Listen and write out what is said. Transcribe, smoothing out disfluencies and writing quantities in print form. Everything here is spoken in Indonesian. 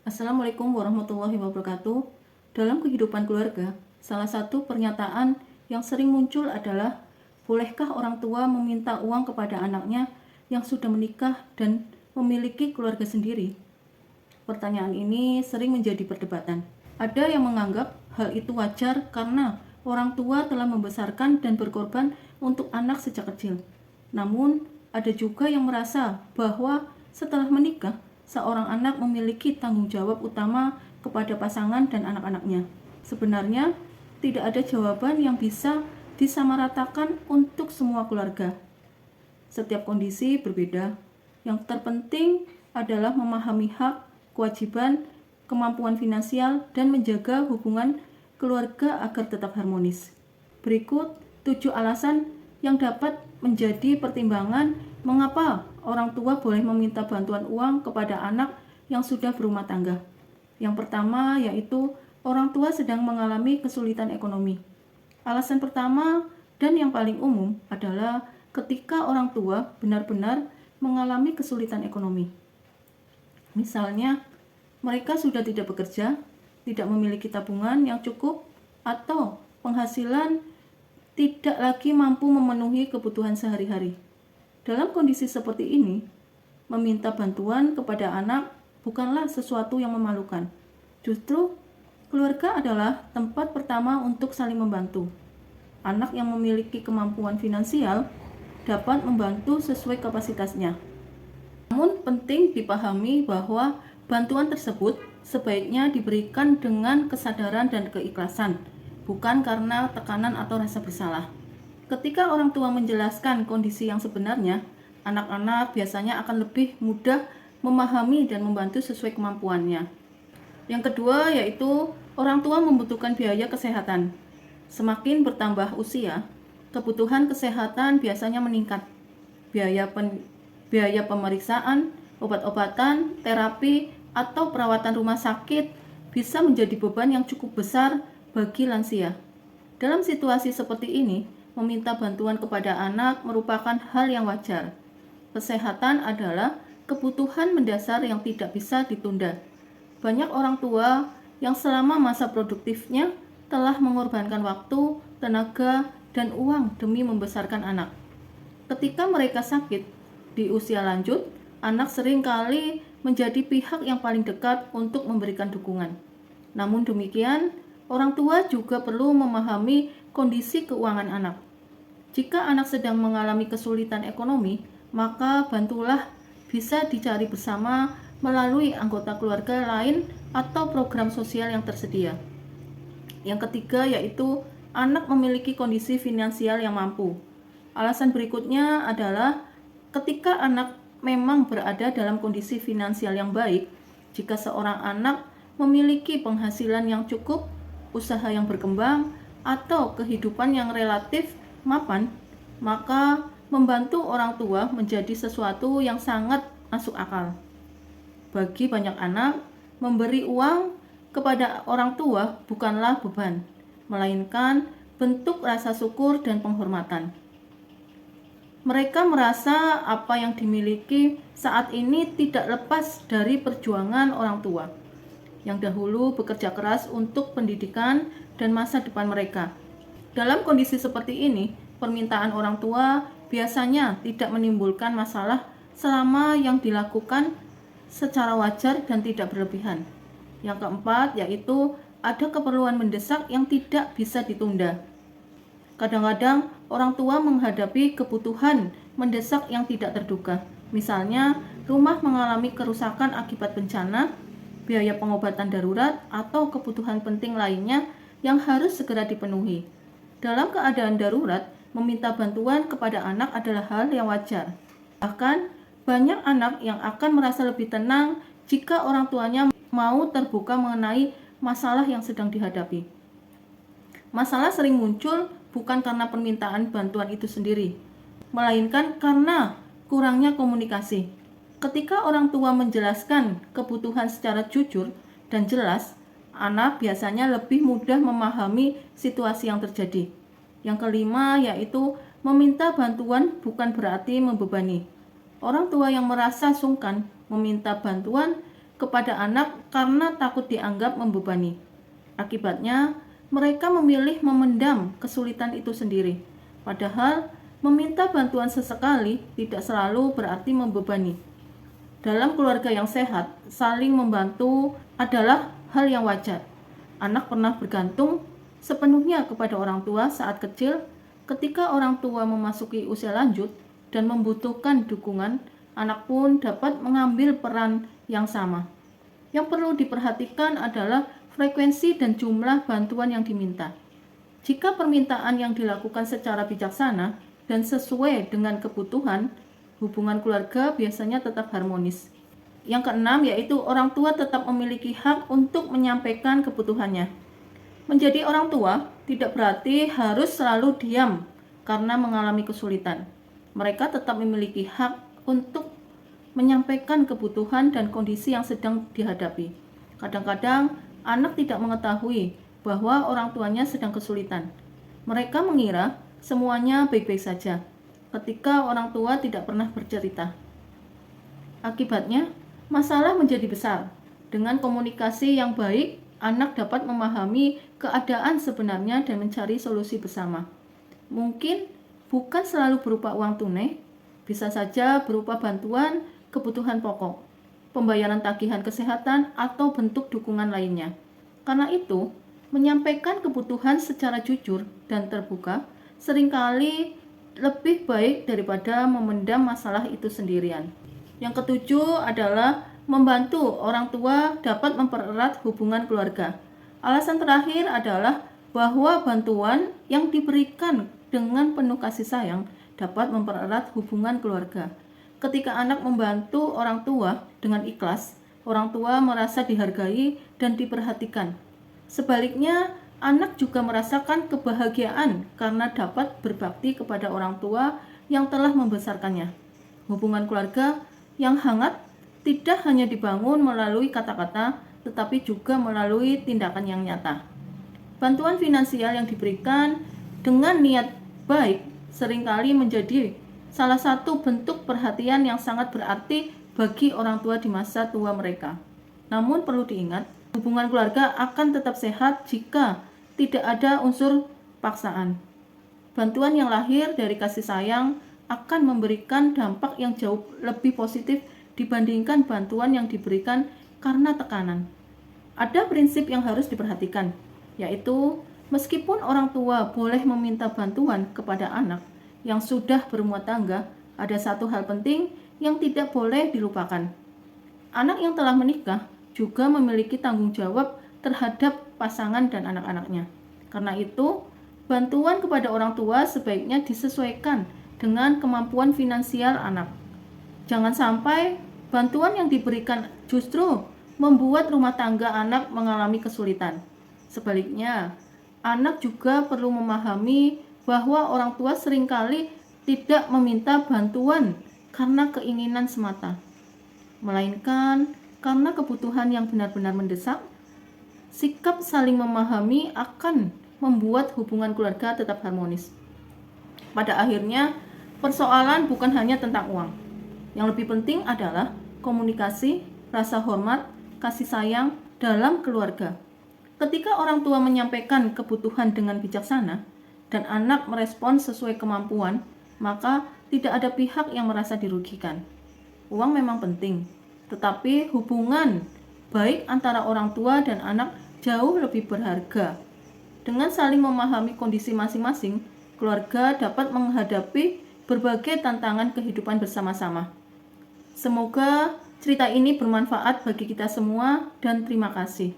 Assalamualaikum warahmatullahi wabarakatuh. Dalam kehidupan keluarga, salah satu pernyataan yang sering muncul adalah, bolehkah orang tua meminta uang kepada anaknya yang sudah menikah dan memiliki keluarga sendiri? Pertanyaan ini sering menjadi perdebatan. Ada yang menganggap hal itu wajar karena orang tua telah membesarkan dan berkorban untuk anak sejak kecil. Namun, ada juga yang merasa bahwa setelah menikah, seorang anak memiliki tanggung jawab utama kepada pasangan dan anak-anaknya. Sebenarnya, tidak ada jawaban yang bisa disamaratakan untuk semua keluarga. Setiap kondisi berbeda. Yang terpenting adalah memahami hak, kewajiban, kemampuan finansial, dan menjaga hubungan keluarga agar tetap harmonis. Berikut 7 alasan yang dapat menjadi pertimbangan mengapa orang tua boleh meminta bantuan uang kepada anak yang sudah berumah tangga. Yang pertama yaitu orang tua sedang mengalami kesulitan ekonomi. Alasan pertama dan yang paling umum adalah ketika orang tua benar-benar mengalami kesulitan ekonomi. Misalnya, mereka sudah tidak bekerja, tidak memiliki tabungan yang cukup, atau penghasilan tidak lagi mampu memenuhi kebutuhan sehari-hari. Dalam kondisi seperti ini, meminta bantuan kepada anak bukanlah sesuatu yang memalukan. Justru, keluarga adalah tempat pertama untuk saling membantu. Anak yang memiliki kemampuan finansial dapat membantu sesuai kapasitasnya. Namun penting dipahami bahwa bantuan tersebut sebaiknya diberikan dengan kesadaran dan keikhlasan, bukan karena tekanan atau rasa bersalah. Ketika orang tua menjelaskan kondisi yang sebenarnya, anak-anak biasanya akan lebih mudah memahami dan membantu sesuai kemampuannya. Yang kedua yaitu orang tua membutuhkan biaya kesehatan. Semakin bertambah usia, kebutuhan kesehatan biasanya meningkat. Biaya pemeriksaan, obat-obatan, terapi, atau perawatan rumah sakit bisa menjadi beban yang cukup besar bagi lansia. Dalam situasi seperti ini, meminta bantuan kepada anak merupakan hal yang wajar. Kesehatan adalah kebutuhan mendasar yang tidak bisa ditunda. Banyak orang tua yang selama masa produktifnya telah mengorbankan waktu, tenaga, dan uang demi membesarkan anak. Ketika mereka sakit di usia lanjut, anak sering kali menjadi pihak yang paling dekat untuk memberikan dukungan. Namun demikian, orang tua juga perlu memahami kondisi keuangan anak. Jika anak sedang mengalami kesulitan ekonomi, maka bantulah bisa dicari bersama melalui anggota keluarga lain atau program sosial yang tersedia. Yang ketiga yaitu anak memiliki kondisi finansial yang mampu. Alasan berikutnya adalah ketika anak memang berada dalam kondisi finansial yang baik, jika seorang anak memiliki penghasilan yang cukup, usaha yang berkembang, atau kehidupan yang relatif mapan, maka membantu orang tua menjadi sesuatu yang sangat masuk akal. Bagi banyak anak, memberi uang kepada orang tua bukanlah beban, melainkan bentuk rasa syukur dan penghormatan. Mereka merasa apa yang dimiliki saat ini tidak lepas dari perjuangan orang tua yang dahulu bekerja keras untuk pendidikan dan masa depan mereka. Dalam kondisi seperti ini, permintaan orang tua biasanya tidak menimbulkan masalah selama yang dilakukan secara wajar dan tidak berlebihan. Yang keempat yaitu ada keperluan mendesak yang tidak bisa ditunda. Kadang-kadang orang tua menghadapi kebutuhan mendesak yang tidak terduga. Misalnya, rumah mengalami kerusakan akibat bencana, biaya pengobatan darurat, atau kebutuhan penting lainnya yang harus segera dipenuhi. Dalam keadaan darurat, meminta bantuan kepada anak adalah hal yang wajar. Bahkan, banyak anak yang akan merasa lebih tenang jika orang tuanya mau terbuka mengenai masalah yang sedang dihadapi. Masalah sering muncul bukan karena permintaan bantuan itu sendiri, melainkan karena kurangnya komunikasi. Ketika orang tua menjelaskan kebutuhan secara jujur dan jelas, anak biasanya lebih mudah memahami situasi yang terjadi. Yang kelima yaitu meminta bantuan bukan berarti membebani. Orang tua yang merasa sungkan meminta bantuan kepada anak karena takut dianggap membebani. Akibatnya, mereka memilih memendam kesulitan itu sendiri. Padahal, meminta bantuan sesekali tidak selalu berarti membebani. Dalam keluarga yang sehat, saling membantu adalah hal yang wajar. Anak pernah bergantung sepenuhnya kepada orang tua saat kecil. Ketika orang tua memasuki usia lanjut dan membutuhkan dukungan, anak pun dapat mengambil peran yang sama. Yang perlu diperhatikan adalah frekuensi dan jumlah bantuan yang diminta. Jika permintaan yang dilakukan secara bijaksana dan sesuai dengan kebutuhan, hubungan keluarga biasanya tetap harmonis. Yang keenam yaitu orang tua tetap memiliki hak untuk menyampaikan kebutuhannya. Menjadi orang tua tidak berarti harus selalu diam karena mengalami kesulitan. Mereka tetap memiliki hak untuk menyampaikan kebutuhan dan kondisi yang sedang dihadapi. Kadang-kadang anak tidak mengetahui bahwa orang tuanya sedang kesulitan. Mereka mengira semuanya baik-baik saja ketika orang tua tidak pernah bercerita. Akibatnya, masalah menjadi besar. Dengan komunikasi yang baik, anak dapat memahami keadaan sebenarnya dan mencari solusi bersama. Mungkin bukan selalu berupa uang tunai, bisa saja berupa bantuan kebutuhan pokok, pembayaran tagihan kesehatan, atau bentuk dukungan lainnya. Karena itu, menyampaikan kebutuhan secara jujur dan terbuka seringkali lebih baik daripada memendam masalah itu sendirian. Yang ketujuh adalah membantu orang tua dapat mempererat hubungan keluarga. Alasan terakhir adalah bahwa bantuan yang diberikan dengan penuh kasih sayang dapat mempererat hubungan keluarga. Ketika anak membantu orang tua dengan ikhlas, orang tua merasa dihargai dan diperhatikan. Sebaliknya, anak juga merasakan kebahagiaan karena dapat berbakti kepada orang tua yang telah membesarkannya. Hubungan keluarga yang hangat tidak hanya dibangun melalui kata-kata, tetapi juga melalui tindakan yang nyata. Bantuan finansial yang diberikan dengan niat baik seringkali menjadi salah satu bentuk perhatian yang sangat berarti bagi orang tua di masa tua mereka. Namun perlu diingat, hubungan keluarga akan tetap sehat jika tidak ada unsur paksaan. Bantuan yang lahir dari kasih sayang akan memberikan dampak yang jauh lebih positif dibandingkan bantuan yang diberikan karena tekanan. Ada prinsip yang harus diperhatikan, yaitu meskipun orang tua boleh meminta bantuan kepada anak yang sudah berumah tangga, ada satu hal penting yang tidak boleh dilupakan. Anak yang telah menikah juga memiliki tanggung jawab terhadap pasangan dan anak-anaknya. Karena itu, bantuan kepada orang tua sebaiknya disesuaikan dengan kemampuan finansial anak. Jangan sampai bantuan yang diberikan justru membuat rumah tangga anak mengalami kesulitan. Sebaliknya, anak juga perlu memahami bahwa orang tua seringkali tidak meminta bantuan karena keinginan semata, melainkan karena kebutuhan yang benar-benar mendesak. Sikap saling memahami akan membuat hubungan keluarga tetap harmonis. Pada akhirnya, persoalan bukan hanya tentang uang. Yang lebih penting adalah komunikasi, rasa hormat, kasih sayang dalam keluarga. Ketika orang tua menyampaikan kebutuhan dengan bijaksana dan anak merespon sesuai kemampuan, maka tidak ada pihak yang merasa dirugikan. Uang memang penting, tetapi hubungan baik antara orang tua dan anak jauh lebih berharga. Dengan saling memahami kondisi masing-masing, keluarga dapat menghadapi berbagai tantangan kehidupan bersama-sama. Semoga cerita ini bermanfaat bagi kita semua dan terima kasih.